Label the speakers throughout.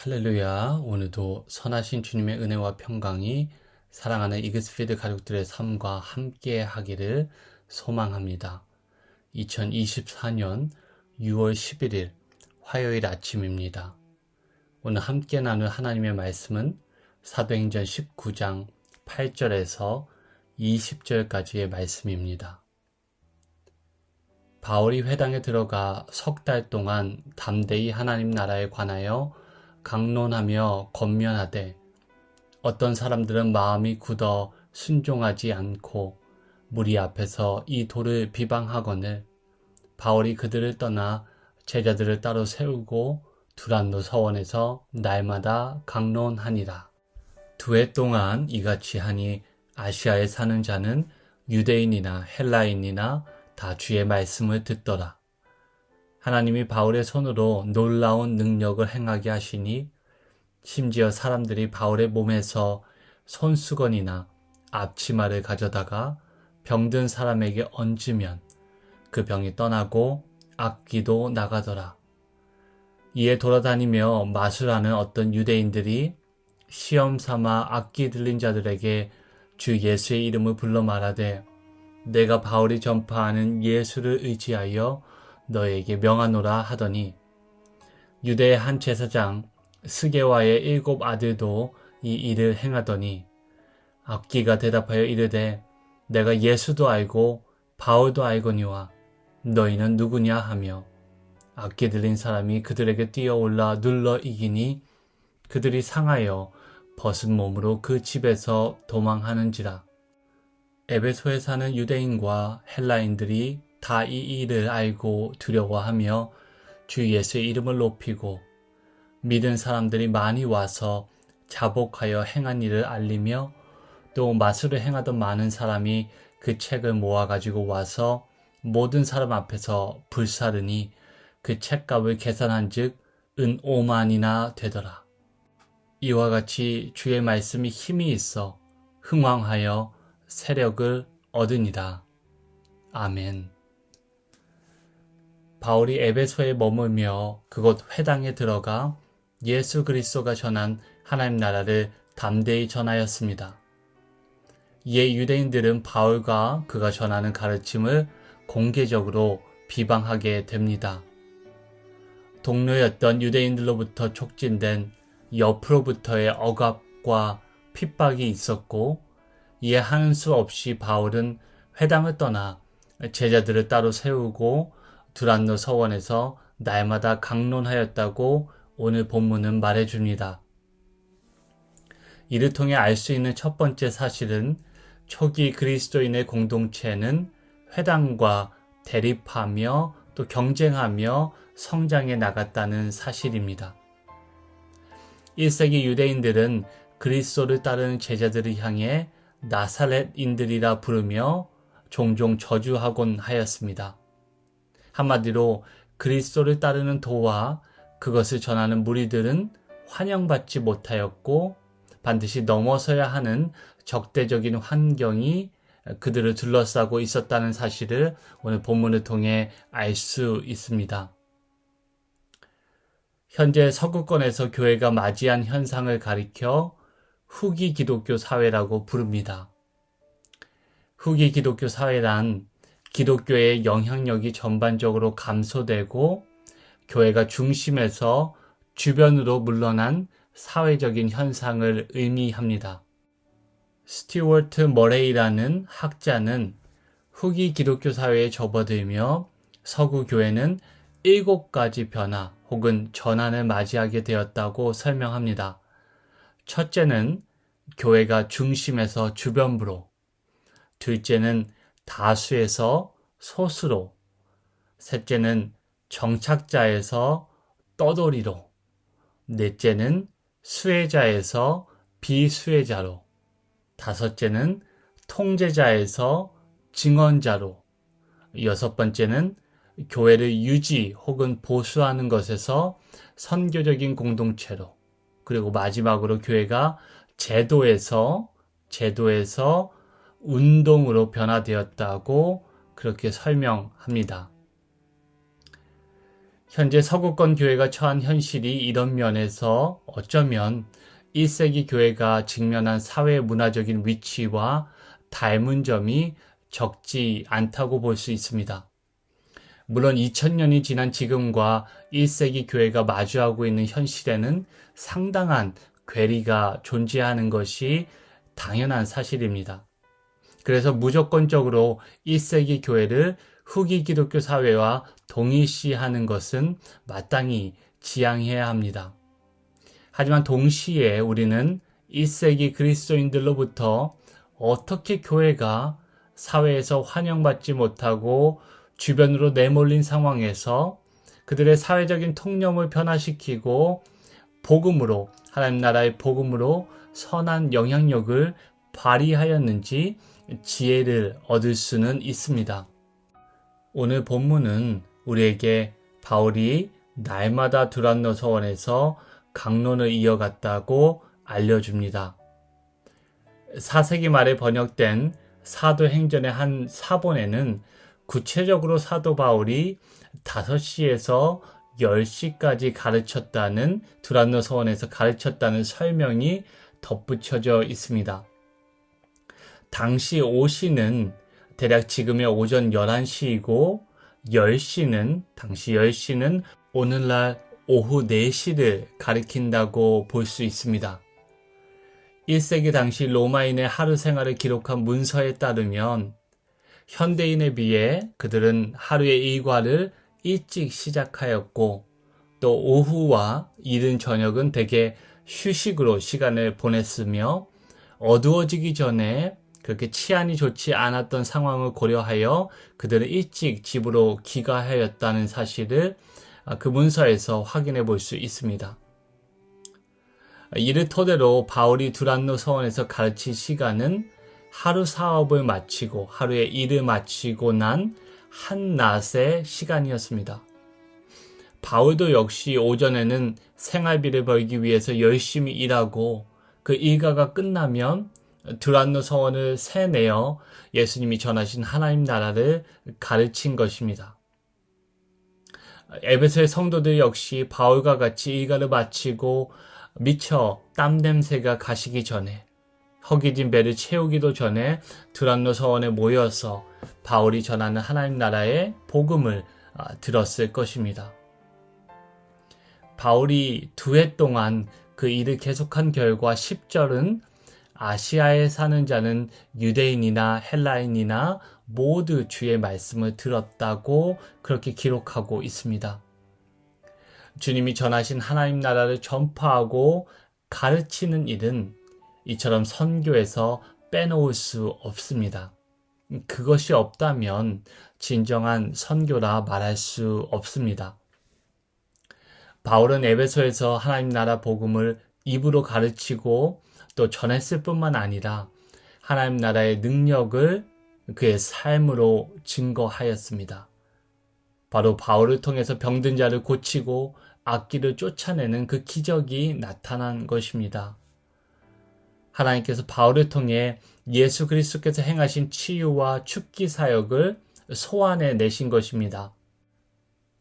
Speaker 1: 할렐루야. 오늘도 선하신 주님의 은혜와 평강이 사랑하는 이그스피드 가족들의 삶과 함께 하기를 소망합니다. 2024년 6월 11일 화요일 아침입니다. 오늘 함께 나눌 하나님의 말씀은 사도행전 19장 8절에서 20절까지의 말씀입니다. 바울이 회당에 들어가 석 달 동안 담대히 하나님 나라에 관하여 강론하며 권면하되 어떤 사람들은 마음이 굳어 순종하지 않고 무리 앞에서 이 도를 비방하거늘 바울이 그들을 떠나 제자들을 따로 세우고 두란노 서원에서 날마다 강론하니라. 2해 동안 이같이 하니 아시아에 사는 자는 유대인이나 헬라인이나 다 주의 말씀을 듣더라. 하나님이 바울의 손으로 놀라운 능력을 행하게 하시니 심지어 사람들이 바울의 몸에서 손수건이나 앞치마를 가져다가 병든 사람에게 얹으면 그 병이 떠나고 악귀도 나가더라. 이에 돌아다니며 마술하는 어떤 유대인들이 시험 삼아 악귀 들린 자들에게 주 예수의 이름을 불러 말하되 내가 바울이 전파하는 예수를 의지하여 너에게 명하노라 하더니 유대의 한 제사장 스게와의 7 아들도 이 일을 행하더니 악귀가 대답하여 이르되 내가 예수도 알고 바울도 알거니와 너희는 누구냐 하며 악귀 들린 사람이 그들에게 뛰어올라 눌러 이기니 그들이 상하여 벗은 몸으로 그 집에서 도망하는지라. 에베소에 사는 유대인과 헬라인들이 다 이 일을 알고 두려워하며 주 예수의 이름을 높이고 믿은 사람들이 많이 와서 자복하여 행한 일을 알리며 또 마술을 행하던 많은 사람이 그 책을 모아가지고 와서 모든 사람 앞에서 불사르니 그 책값을 계산한 즉 은 5만이나 되더라. 이와 같이 주의 말씀이 힘이 있어 흥왕하여 세력을 얻으니라. 아멘. 바울이 에베소에 머물며 그곳 회당에 들어가 예수 그리스도가 전한 하나님 나라를 담대히 전하였습니다. 이에 유대인들은 바울과 그가 전하는 가르침을 공개적으로 비방하게 됩니다. 동료였던 유대인들로부터 촉진된 옆으로부터의 억압과 핍박이 있었고 이에 하는 수 없이 바울은 회당을 떠나 제자들을 따로 세우고 두란노 서원에서 날마다 강론하였다고 오늘 본문은 말해줍니다. 이를 통해 알 수 있는 첫 번째 사실은 초기 그리스도인의 공동체는 회당과 대립하며 또 경쟁하며 성장해 나갔다는 사실입니다. 1세기 유대인들은 그리스도를 따르는 제자들을 향해 나사렛인들이라 부르며 종종 저주하곤 하였습니다. 한마디로 그리스도를 따르는 도와 그것을 전하는 무리들은 환영받지 못하였고 반드시 넘어서야 하는 적대적인 환경이 그들을 둘러싸고 있었다는 사실을 오늘 본문을 통해 알 수 있습니다. 현재 서구권에서 교회가 맞이한 현상을 가리켜 후기 기독교 사회라고 부릅니다. 후기 기독교 사회란 기독교의 영향력이 전반적으로 감소되고 교회가 중심에서 주변으로 물러난 사회적인 현상을 의미합니다. 스튜어트 머레이라는 학자는 후기 기독교 사회에 접어들며 서구 교회는 7가지 변화 혹은 전환을 맞이하게 되었다고 설명합니다. 첫째는 교회가 중심에서 주변부로, 둘째는 다수에서 소수로, 셋째는 정착자에서 떠돌이로, 넷째는 수혜자에서 비수혜자로, 다섯째는 통제자에서 증언자로, 여섯 번째는 교회를 유지 혹은 보수하는 것에서 선교적인 공동체로, 그리고 마지막으로 교회가 제도에서 운동으로 변화되었다고 그렇게 설명합니다. 현재 서구권 교회가 처한 현실이 이런 면에서 어쩌면 1세기 교회가 직면한 사회 문화적인 위치와 닮은 점이 적지 않다고 볼 수 있습니다. 물론 2000년이 지난 지금과 1세기 교회가 마주하고 있는 현실에는 상당한 괴리가 존재하는 것이 당연한 사실입니다. 그래서 무조건적으로 1세기 교회를 후기 기독교 사회와 동일시하는 것은 마땅히 지양해야 합니다. 하지만 동시에 우리는 1세기 그리스도인들로부터 어떻게 교회가 사회에서 환영받지 못하고 주변으로 내몰린 상황에서 그들의 사회적인 통념을 변화시키고 복음으로, 하나님 나라의 복음으로 선한 영향력을 발휘하였는지 지혜를 얻을 수는 있습니다. 오늘 본문은 우리에게 바울이 날마다 두란노 서원에서 강론을 이어갔다고 알려줍니다. 4세기 말에 번역된 사도행전의 한 사본에는 구체적으로 사도 바울이 5시에서 10시까지 가르쳤다는, 두란노 서원에서 가르쳤다는 설명이 덧붙여져 있습니다. 당시 오시는 대략 지금의 오전 11시이고 당시 10시는 오늘날 오후 4시를 가리킨다고 볼 수 있습니다. 1세기 당시 로마인의 하루 생활을 기록한 문서에 따르면 현대인에 비해 그들은 하루의 일과를 일찍 시작하였고 또 오후와 이른 저녁은 대개 휴식으로 시간을 보냈으며 어두워지기 전에 그렇게 치안이 좋지 않았던 상황을 고려하여 그들은 일찍 집으로 귀가하였다는 사실을 그 문서에서 확인해 볼 수 있습니다. 이를 토대로 바울이 두란노 서원에서 가르칠 시간은 하루 사업을 마치고 하루의 일을 마치고 난 한낮의 시간이었습니다. 바울도 역시 오전에는 생활비를 벌기 위해서 열심히 일하고 그 일과가 끝나면 두란노 서원을 새내어 예수님이 전하신 하나님 나라를 가르친 것입니다. 에베소의 성도들 역시 바울과 같이 일과를 마치고 미처 땀 냄새가 가시기 전에, 허기진 배를 채우기도 전에 두란노 서원에 모여서 바울이 전하는 하나님 나라의 복음을 들었을 것입니다. 바울이 2해 동안 그 일을 계속한 결과 10절은 아시아에 사는 자는 유대인이나 헬라인이나 모두 주의 말씀을 들었다고 그렇게 기록하고 있습니다. 주님이 전하신 하나님 나라를 전파하고 가르치는 일은 이처럼 선교에서 빼놓을 수 없습니다. 그것이 없다면 진정한 선교라 말할 수 없습니다. 바울은 에베소에서 하나님 나라 복음을 입으로 가르치고 또 전했을 뿐만 아니라 하나님 나라의 능력을 그의 삶으로 증거하였습니다. 바로 바울을 통해서 병든 자를 고치고 악귀를 쫓아내는 그 기적이 나타난 것입니다. 하나님께서 바울을 통해 예수 그리스도께서 행하신 치유와 축기 사역을 소환해 내신 것입니다.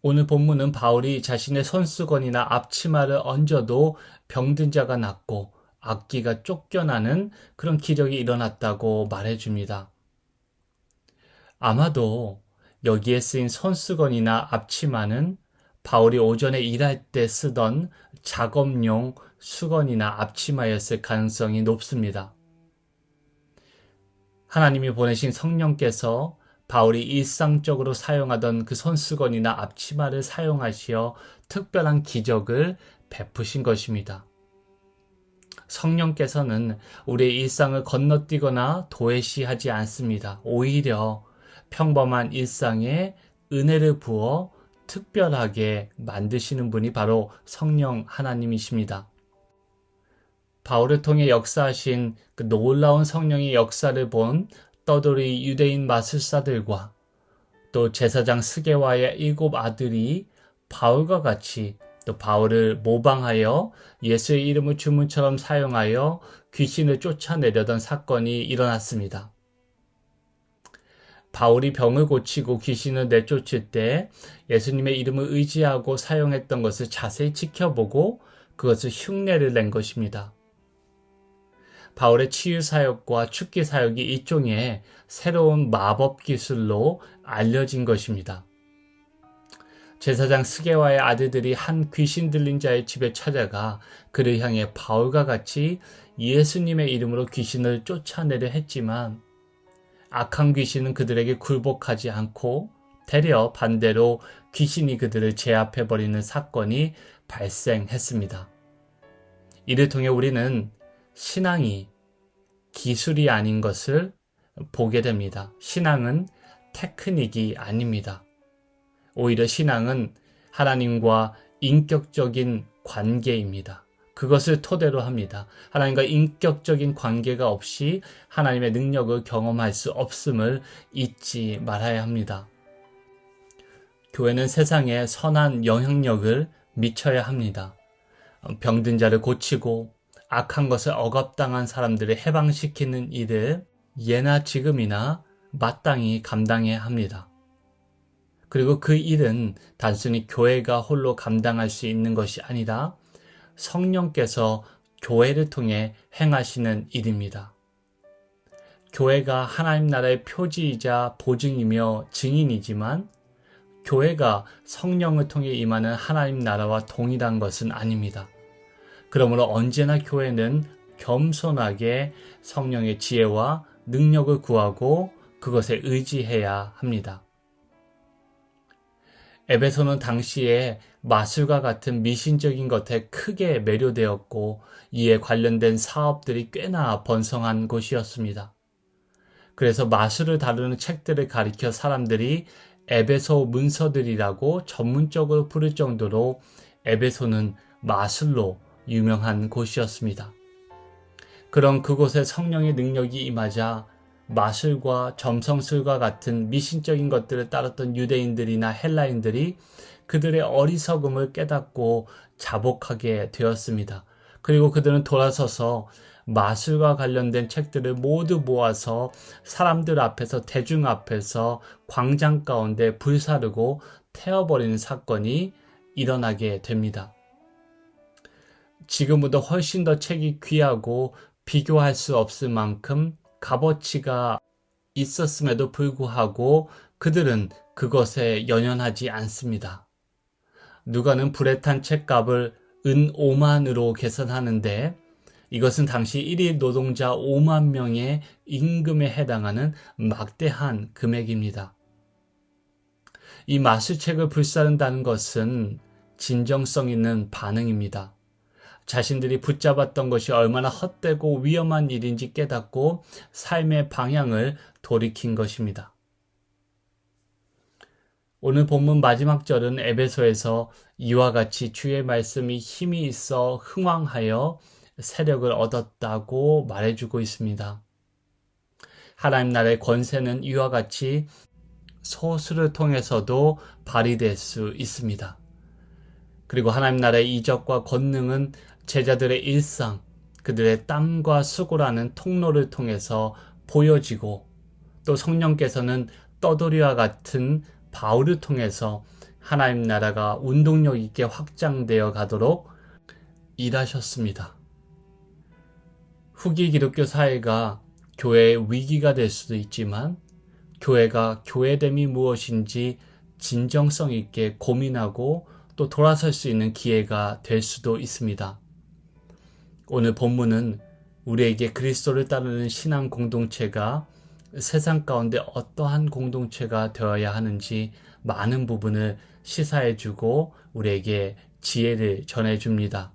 Speaker 1: 오늘 본문은 바울이 자신의 손수건이나 앞치마를 얹어도 병든 자가 낫고 악귀가 쫓겨나는 그런 기적이 일어났다고 말해줍니다. 아마도 여기에 쓰인 손수건이나 앞치마는 바울이 오전에 일할 때 쓰던 작업용 수건이나 앞치마였을 가능성이 높습니다. 하나님이 보내신 성령께서 바울이 일상적으로 사용하던 그 손수건이나 앞치마를 사용하시어 특별한 기적을 베푸신 것입니다. 성령께서는 우리의 일상을 건너뛰거나 도외시하지 않습니다. 오히려 평범한 일상에 은혜를 부어 특별하게 만드시는 분이 바로 성령 하나님이십니다. 바울을 통해 역사하신 그 놀라운 성령의 역사를 본 떠돌이 유대인 마술사들과 또 제사장 스게와의 7 아들이 바울과 같이 또 바울을 모방하여 예수의 이름을 주문처럼 사용하여 귀신을 쫓아내려던 사건이 일어났습니다. 바울이 병을 고치고 귀신을 내쫓을 때 예수님의 이름을 의지하고 사용했던 것을 자세히 지켜보고 그것을 흉내를 낸 것입니다. 바울의 치유 사역과 축기 사역이 일종의 새로운 마법 기술로 알려진 것입니다. 제사장 스게와의 아들들이 한 귀신 들린 자의 집에 찾아가 그를 향해 바울과 같이 예수님의 이름으로 귀신을 쫓아내려 했지만 악한 귀신은 그들에게 굴복하지 않고 되려 반대로 귀신이 그들을 제압해버리는 사건이 발생했습니다. 이를 통해 우리는 신앙이 기술이 아닌 것을 보게 됩니다. 신앙은 테크닉이 아닙니다. 오히려 신앙은 하나님과 인격적인 관계입니다. 그것을 토대로 합니다. 하나님과 인격적인 관계가 없이 하나님의 능력을 경험할 수 없음을 잊지 말아야 합니다. 교회는 세상에 선한 영향력을 미쳐야 합니다. 병든 자를 고치고 악한 것을 억압당한 사람들을 해방시키는 일을 예나 지금이나 마땅히 감당해야 합니다. 그리고 그 일은 단순히 교회가 홀로 감당할 수 있는 것이 아니라 성령께서 교회를 통해 행하시는 일입니다. 교회가 하나님 나라의 표지이자 보증이며 증인이지만 교회가 성령을 통해 임하는 하나님 나라와 동일한 것은 아닙니다. 그러므로 언제나 교회는 겸손하게 성령의 지혜와 능력을 구하고 그것에 의지해야 합니다. 에베소는 당시에 마술과 같은 미신적인 것에 크게 매료되었고 이에 관련된 사업들이 꽤나 번성한 곳이었습니다. 그래서 마술을 다루는 책들을 가리켜 사람들이 에베소 문서들이라고 전문적으로 부를 정도로 에베소는 마술로 유명한 곳이었습니다. 그런 그곳에 성령의 능력이 임하자 마술과 점성술과 같은 미신적인 것들을 따랐던 유대인들이나 헬라인들이 그들의 어리석음을 깨닫고 자복하게 되었습니다. 그리고 그들은 돌아서서 마술과 관련된 책들을 모두 모아서 사람들 앞에서 대중 앞에서 광장 가운데 불사르고 태워버리는 사건이 일어나게 됩니다. 지금보다 훨씬 더 책이 귀하고 비교할 수 없을 만큼 값어치가 있었음에도 불구하고 그들은 그것에 연연하지 않습니다. 누가는 불에 탄 책값을 은 5만으로 계산하는데 이것은 당시 1일 노동자 5만 명의 임금에 해당하는 막대한 금액입니다. 이 마술책을 불사른다는 것은 진정성 있는 반응입니다. 자신들이 붙잡았던 것이 얼마나 헛되고 위험한 일인지 깨닫고 삶의 방향을 돌이킨 것입니다. 오늘 본문 마지막 절은 에베소에서 이와 같이 주의 말씀이 힘이 있어 흥왕하여 세력을 얻었다고 말해주고 있습니다. 하나님 나라의 권세는 이와 같이 소수를 통해서도 발휘될 수 있습니다. 그리고 하나님 나라의 이적과 권능은 제자들의 일상, 그들의 땀과 수고라는 통로를 통해서 보여지고 또 성령께서는 떠돌이와 같은 바울을 통해서 하나님 나라가 운동력 있게 확장되어 가도록 일하셨습니다. 후기 기독교 사회가 교회의 위기가 될 수도 있지만 교회가 교회됨이 무엇인지 진정성 있게 고민하고 또 돌아설 수 있는 기회가 될 수도 있습니다. 오늘 본문은 우리에게 그리스도를 따르는 신앙 공동체가 세상 가운데 어떠한 공동체가 되어야 하는지 많은 부분을 시사해주고 우리에게 지혜를 전해줍니다.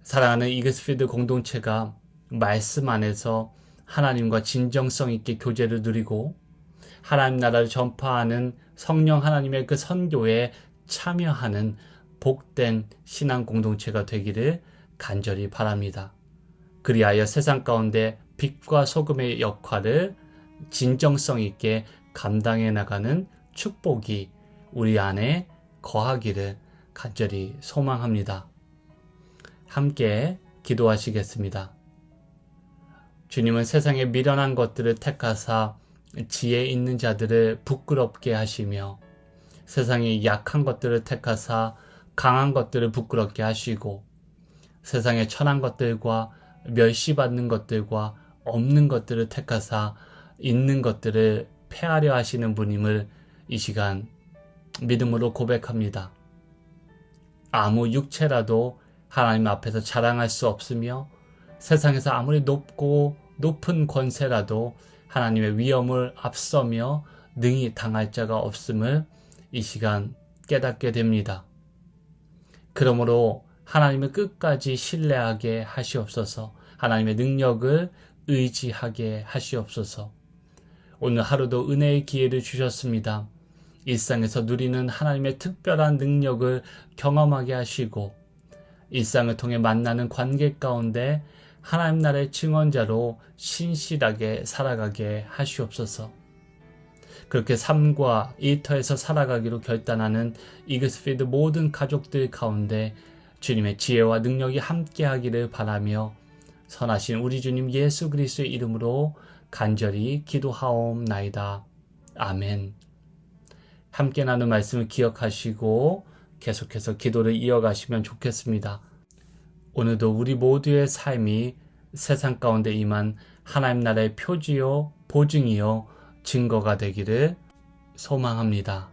Speaker 1: 사랑하는 이글스필드 공동체가 말씀 안에서 하나님과 진정성 있게 교제를 누리고 하나님 나라를 전파하는 성령 하나님의 그 선교에 참여하는 복된 신앙 공동체가 되기를 간절히 바랍니다. 그리하여 세상 가운데 빛과 소금의 역할을 진정성 있게 감당해 나가는 축복이 우리 안에 거하기를 간절히 소망합니다. 함께 기도하시겠습니다. 주님은 세상의 미련한 것들을 택하사 지혜 있는 자들을 부끄럽게 하시며 세상의 약한 것들을 택하사 강한 것들을 부끄럽게 하시고 세상의 천한 것들과 멸시받는 것들과 없는 것들을 택하사 있는 것들을 폐하려 하시는 분임을 이 시간 믿음으로 고백합니다. 아무 육체라도 하나님 앞에서 자랑할 수 없으며 세상에서 아무리 높은 권세라도 하나님의 위엄을 앞서며 능히 당할 자가 없음을 이 시간 깨닫게 됩니다. 그러므로 하나님을 끝까지 신뢰하게 하시옵소서. 하나님의 능력을 의지하게 하시옵소서. 오늘 하루도 은혜의 기회를 주셨습니다. 일상에서 누리는 하나님의 특별한 능력을 경험하게 하시고 일상을 통해 만나는 관계 가운데 하나님 나라의 증언자로 신실하게 살아가게 하시옵소서. 그렇게 삶과 일터에서 살아가기로 결단하는 이글스필드 모든 가족들 가운데 주님의 지혜와 능력이 함께하기를 바라며 선하신 우리 주님 예수 그리스도의 이름으로 간절히 기도하옵나이다. 아멘. 함께 나눈 말씀을 기억하시고 계속해서 기도를 이어가시면 좋겠습니다. 오늘도 우리 모두의 삶이 세상 가운데 임한 하나님 나라의 표지요, 보증이요, 증거가 되기를 소망합니다.